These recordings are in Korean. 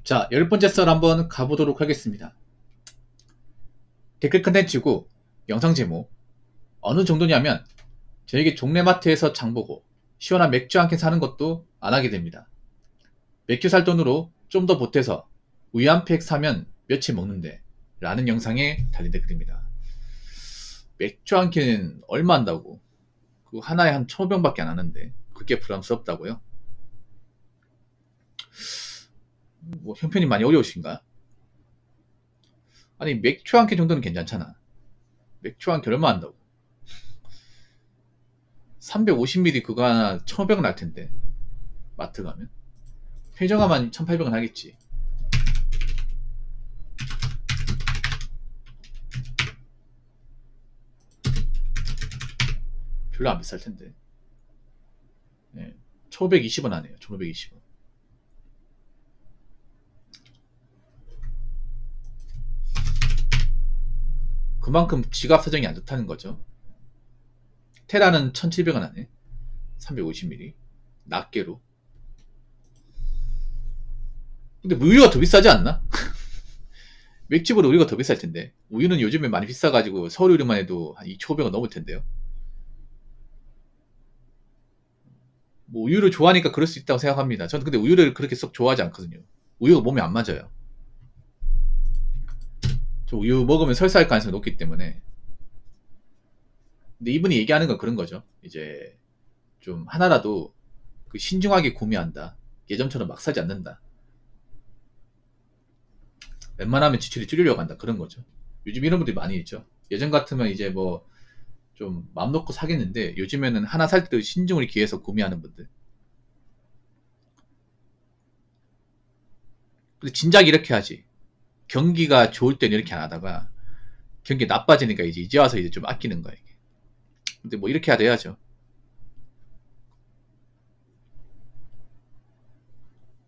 자, 10번째 썰 한번 가보도록 하겠습니다. 댓글 컨텐츠고 영상 제목 어느 정도냐면 저에게 종래마트에서 장보고 시원한 맥주 한 캔 사는 것도 안 하게 됩니다. 맥주 살 돈으로 좀 더 보태서 우유 한 팩 사면 며칠 먹는데 라는 영상에 달린 댓글입니다. 맥주 한 캔은 얼마 한다고? 그 하나에 한 1,500원밖에 안 하는데 그렇게 부담스럽다고요? 뭐 형편이 많이 어려우신가? 아니 맥주 한 캔 정도는 괜찮잖아. 맥주 한 캔 얼마 한다고? 350ml 그거 하나 1,500원 할 텐데 마트 가면 편의점 가면 1,800원 하겠지. 별로 안 비쌀 텐데. 네, 1,520원 하네요. 1,520원. 그만큼 지갑 사정이 안 좋다는 거죠. 테라는 1,700원 하네. 350ml. 낱개로. 근데 우유가 더 비싸지 않나? 맥주보다 우유가 더 비쌀 텐데. 우유는 요즘에 많이 비싸가지고 서울 우유만 해도 한 2,500원 넘을 텐데요. 뭐 우유를 좋아하니까 그럴 수 있다고 생각합니다. 저는 근데 우유를 그렇게 썩 좋아하지 않거든요. 우유가 몸에 안 맞아요. 저 우유 먹으면 설사할 가능성이 높기 때문에. 근데 이분이 얘기하는 건 그런 거죠. 이제 좀 하나라도 그 신중하게 구매한다. 예전처럼 막 사지 않는다. 웬만하면 지출이 줄이려고 한다. 그런 거죠. 요즘 이런 분들이 많이 있죠. 예전 같으면 이제 뭐 좀 마음 놓고 사겠는데 요즘에는 하나 살 때도 신중을 기해서 구매하는 분들. 근데 진작 이렇게 하지. 경기가 좋을 때는 이렇게 안 하다가 경기 나빠지니까 이제 와서 이제 좀 아끼는 거야 이게. 근데 뭐 이렇게 해야죠.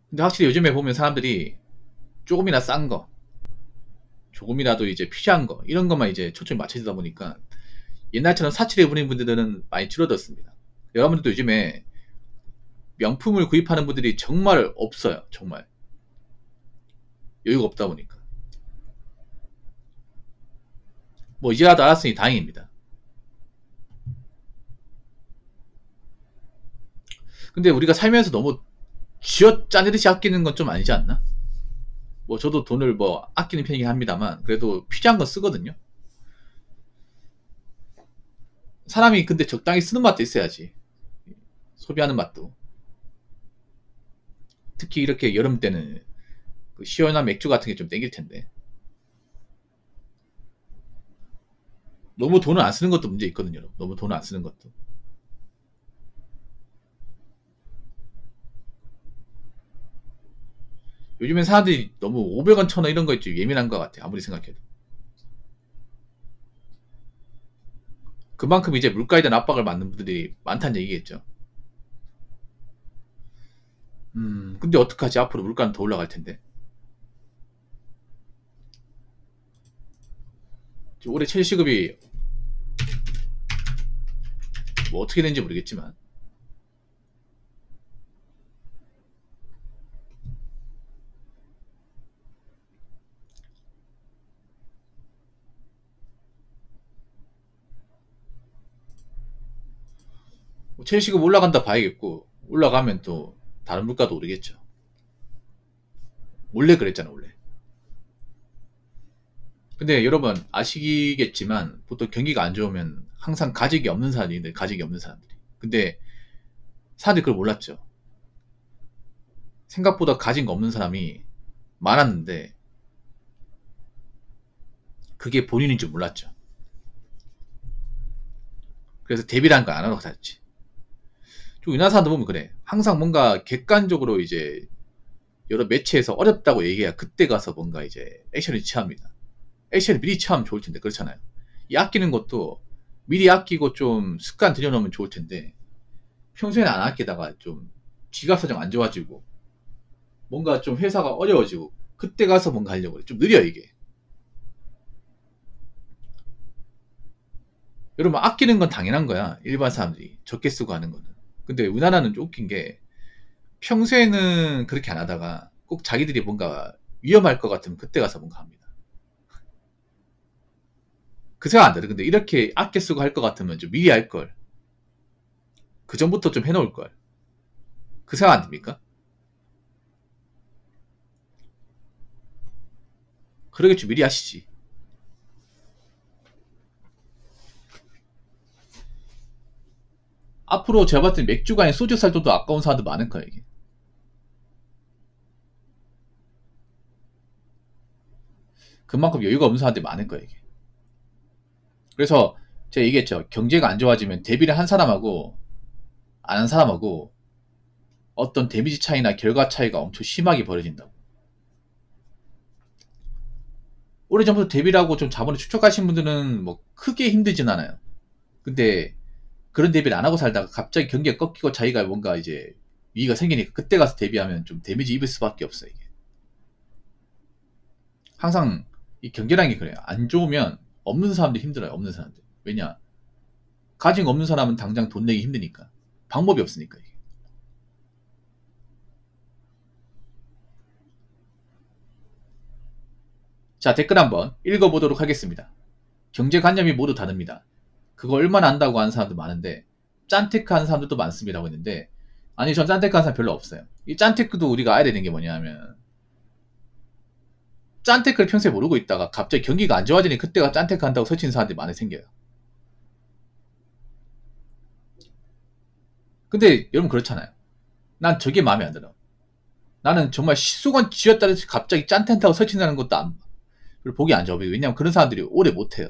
근데 확실히 요즘에 보면 사람들이 조금이나 싼 거, 조금이라도 이제 필요한 거 이런 것만 이제 초점이 맞춰지다 보니까 옛날처럼 사치를 부리는 분들은 많이 줄어들었습니다. 여러분들도 요즘에 명품을 구입하는 분들이 정말 없어요. 정말 여유가 없다 보니까. 뭐 이제라도 알았으니 다행입니다. 근데 우리가 살면서 너무 쥐어짜내듯이 아끼는 건 좀 아니지 않나? 뭐 저도 돈을 뭐 아끼는 편이긴 합니다만 그래도 필요한 건 쓰거든요. 사람이 근데 적당히 쓰는 맛도 있어야지. 소비하는 맛도. 특히 이렇게 여름 때는 그 시원한 맥주 같은 게 좀 땡길 텐데. 너무 돈을 안 쓰는 것도 문제 있거든요. 너무 돈을 안 쓰는 것도. 요즘엔 사람들이 너무 500원, 1,000원 이런 거에 좀 예민한 것 같아요. 아무리 생각해도. 그만큼 이제 물가에 대한 압박을 받는 분들이 많다는 얘기겠죠. 근데 어떡하지? 앞으로 물가는 더 올라갈 텐데. 올해 최저시급이 뭐 어떻게 되는지 모르겠지만. 뭐 최저시급 올라간다 봐야겠고, 올라가면 또 다른 물가도 오르겠죠. 원래 그랬잖아, 원래. 근데 여러분 아시겠지만 보통 경기가 안 좋으면 항상 가족이 없는 사람들이 가족이 없는 사람들이. 근데 사람들이 그걸 몰랐죠. 생각보다 가진 거 없는 사람이 많았는데 그게 본인인 줄 몰랐죠. 그래서 대비라는 걸 안 하고 살았지. 좀 우리나라 사람들 보면 그래. 항상 뭔가 객관적으로 이제 여러 매체에서 어렵다고 얘기해야 그때 가서 뭔가 이제 액션을 취합니다. 액션을 미리 취하면 좋을 텐데 그렇잖아요. 이 아끼는 것도 미리 아끼고 좀 습관 들여놓으면 좋을 텐데 평소에는 안 아끼다가 좀 지갑 사정 안 좋아지고 뭔가 좀 회사가 어려워지고 그때 가서 뭔가 하려고 그래. 좀 느려 이게. 여러분 아끼는 건 당연한 거야. 일반 사람들이 적게 쓰고 하는 거는. 근데 우리나라는 좀 웃긴 게 평소에는 그렇게 안 하다가 꼭 자기들이 뭔가 위험할 것 같으면 그때 가서 뭔가 합니다. 그 생각 안 들어요. 근데 이렇게 아껴 쓰고 할 것 같으면 좀 미리 할 걸. 그 전부터 좀 해놓을 걸. 그 생각 안 듭니까? 그러겠죠. 미리 하시지. 앞으로 제가 봤을 때 맥주가 아닌 소주 살 돈도 아까운 사람도 많을 거예요, 이게. 그만큼 여유가 없는 사람들이 많을 거예요, 이게. 그래서 제가 얘기했죠. 경제가 안 좋아지면 대비를 한 사람하고 안 한 사람하고 어떤 데미지 차이나 결과 차이가 엄청 심하게 벌어진다고. 오래전부터 대비를 하고 좀 자본을 축적하신 분들은 뭐 크게 힘들진 않아요. 근데 그런 대비를 안 하고 살다가 갑자기 경기가 꺾이고 자기가 뭔가 이제 위기가 생기니까 그때 가서 대비하면 좀 데미지 입을 수밖에 없어요, 이게. 항상 이 경제라는 게 그래요. 안 좋으면 없는 사람들이 힘들어요. 없는 사람들. 왜냐? 가진 거 없는 사람은 당장 돈 내기 힘드니까. 방법이 없으니까, 이게. 자, 댓글 한번 읽어보도록 하겠습니다. 경제관념이 모두 다릅니다. 그거 얼마나 안다고 하는 사람도 많은데 짠테크하는 사람들도 많습니다라고 했는데, 아니, 전 짠테크하는 사람 별로 없어요. 이 짠테크도 우리가 알아야 되는 게 뭐냐면, 짠테크를 평소에 모르고 있다가 갑자기 경기가 안 좋아지니 그때가 짠테크 한다고 설치는 사람들이 많이 생겨요. 근데 여러분 그렇잖아요. 난 저게 마음에 안 들어. 나는 정말 시수건 쥐었다듯이 갑자기 짠텐타고 설친다는 것도 보기 안 좋아. 왜냐면 그런 사람들이 오래 못해요.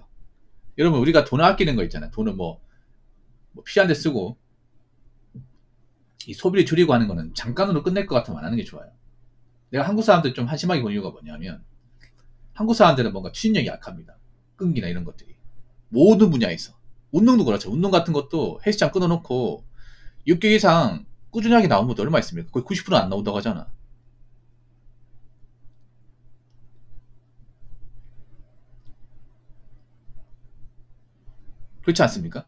여러분, 우리가 돈을 아끼는 거 있잖아요. 돈을 뭐 필요한 데 쓰고 이 소비를 줄이고 하는 거는 잠깐으로 끝낼 것 같으면 안 하는 게 좋아요. 내가 한국 사람들 좀 한심하게 본 이유가 뭐냐면, 한국 사람들은 뭔가 추진력이 약합니다. 끈기나 이런 것들이. 모든 분야에서. 운동도 그렇죠. 운동 같은 것도 헬스장 끊어놓고 6개월 이상 꾸준하게 나온 것도 얼마 있습니까? 거의 90%는 안 나온다고 하잖아. 그렇지 않습니까?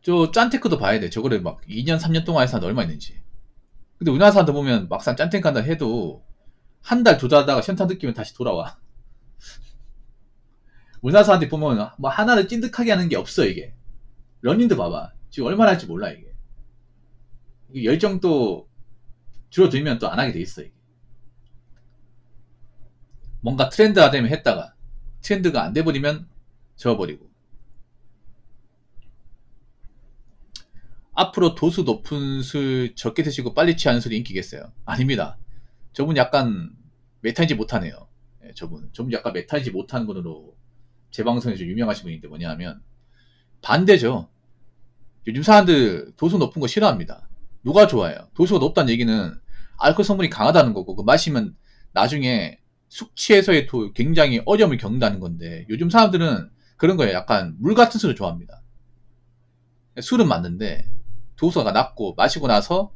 저 짠테크도 봐야 돼. 저거를 막 2년, 3년 동안 해서 얼마 있는지. 근데 우리나라 사람들 보면 막상 짠테크 한다 해도 한 달, 두 달 하다가 현타 느끼면 다시 돌아와. 우리나라 사람들 보면 뭐 하나를 찐득하게 하는 게 없어, 이게. 러닝도 봐봐. 지금 얼마나 할지 몰라, 이게. 열정도 줄어들면 또 안 하게 돼 있어, 이게. 뭔가 트렌드화 되면 했다가 트렌드가 안 돼버리면 져버리고. 앞으로 도수 높은 술 적게 드시고 빨리 취하는 술이 인기겠어요? 아닙니다. 저분 약간 메타인지 못하네요. 예, 저분 약간 메타인지 못하는 분으로 제 방송에서 유명하신 분인데, 뭐냐면 반대죠. 요즘 사람들 도수 높은 거 싫어합니다. 누가 좋아해요? 도수가 높다는 얘기는 알코올 성분이 강하다는 거고, 그 마시면 나중에 숙취해소에 굉장히 어려움을 겪는다는 건데, 요즘 사람들은 그런 거예요. 약간 물 같은 술을 좋아합니다. 술은 맞는데 도수가 낮고 마시고 나서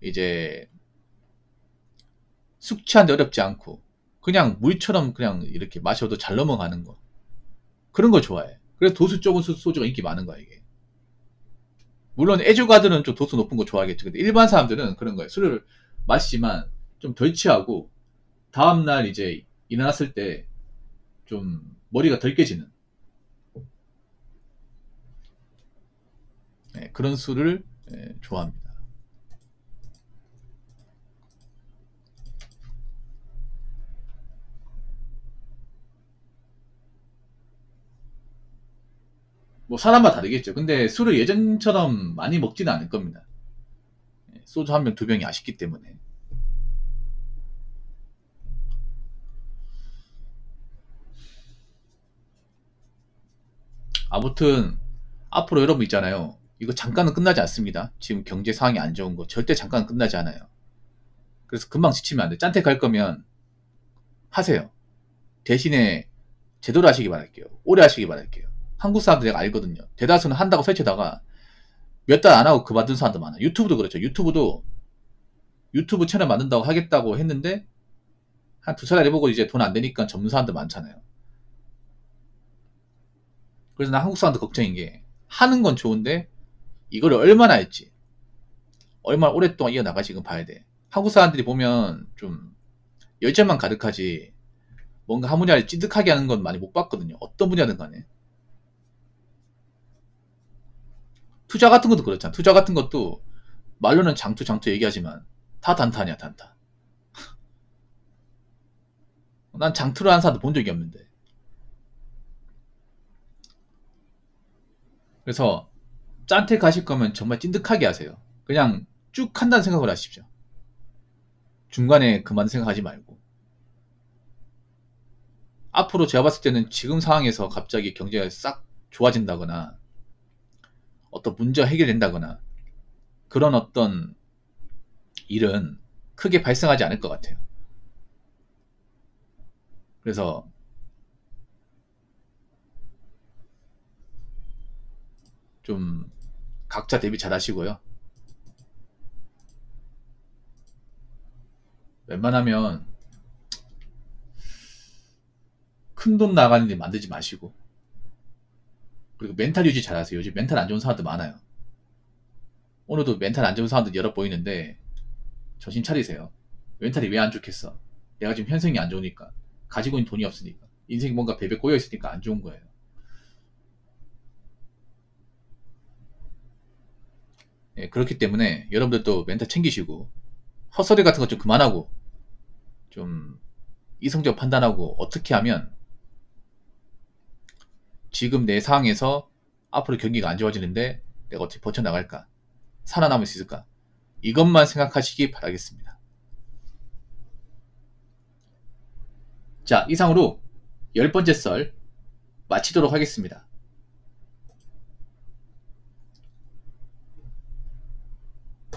이제 숙취하는데 어렵지 않고 그냥 물처럼 그냥 이렇게 마셔도 잘 넘어가는 거, 그런 걸 좋아해. 그래서 도수 적은 소주가 인기 많은 거야, 이게. 물론 애주가들은 좀 도수 높은 거 좋아하겠죠. 근데 일반 사람들은 그런 거예요. 술을 마시지만 좀 덜 취하고 다음날 이제 일어났을 때 좀 머리가 덜 깨지는, 네, 그런 술을 좋아합니다. 뭐 사람마다 다르겠죠. 근데 술을 예전처럼 많이 먹지는 않을 겁니다. 소주 한 병, 두 병이 아쉽기 때문에. 아무튼 앞으로 여러분 있잖아요. 이거 잠깐은 끝나지 않습니다. 지금 경제 상황이 안 좋은 거 절대 잠깐은 끝나지 않아요. 그래서 금방 지치면 안 돼. 짠테 갈 거면 하세요. 대신에 제대로 하시기 바랄게요. 오래 하시기 바랄게요. 한국 사람들 내가 알거든요. 대다수는 한다고 설치다가 몇 달 안 하고 그만둔 사람도 많아요. 유튜브도 그렇죠. 유튜브 채널 만든다고 하겠다고 했는데 한 두 달 해보고 이제 돈 안 되니까 접는 사람도 많잖아요. 그래서 나 한국 사람들 걱정인 게, 하는 건 좋은데 이거를 얼마나 할지. 얼마나 오랫동안 이어나갈지 이건 봐야 돼. 한국 사람들이 보면 좀 열정만 가득하지 뭔가 한 분야를 찐득하게 하는 건 많이 못 봤거든요. 어떤 분야든 간에. 투자 같은 것도 그렇잖아. 투자 같은 것도 말로는 장투 장투 얘기하지만 다 단타냐 단타. 난 장투를 하는 사람도 본 적이 없는데. 그래서 짠테 가실 거면 정말 찐득하게 하세요. 그냥 쭉 한다는 생각을 하십시오. 중간에 그만 생각하지 말고. 앞으로 제가 봤을 때는 지금 상황에서 갑자기 경제가 싹 좋아진다거나 어떤 문제가 해결된다거나 그런 어떤 일은 크게 발생하지 않을 것 같아요. 그래서 좀 각자 대비 잘 하시고요. 웬만하면 큰 돈 나가는 데 만들지 마시고, 그리고 멘탈 유지 잘 하세요. 요즘 멘탈 안 좋은 사람들 많아요. 오늘도 멘탈 안 좋은 사람들 여러 보이는데 정신 차리세요. 멘탈이 왜 안 좋겠어? 내가 지금 현생이 안 좋으니까, 가지고 있는 돈이 없으니까, 인생이 뭔가 베베 꼬여 있으니까 안 좋은 거예요. 예, 그렇기 때문에 여러분들도 멘탈 챙기시고 헛소리 같은 거 좀 그만하고 좀 이성적 판단하고 어떻게 하면 지금 내 상황에서 앞으로 경기가 안 좋아지는데 내가 어떻게 버텨나갈까, 살아남을 수 있을까, 이것만 생각하시기 바라겠습니다. 자, 이상으로 10번째 썰 마치도록 하겠습니다.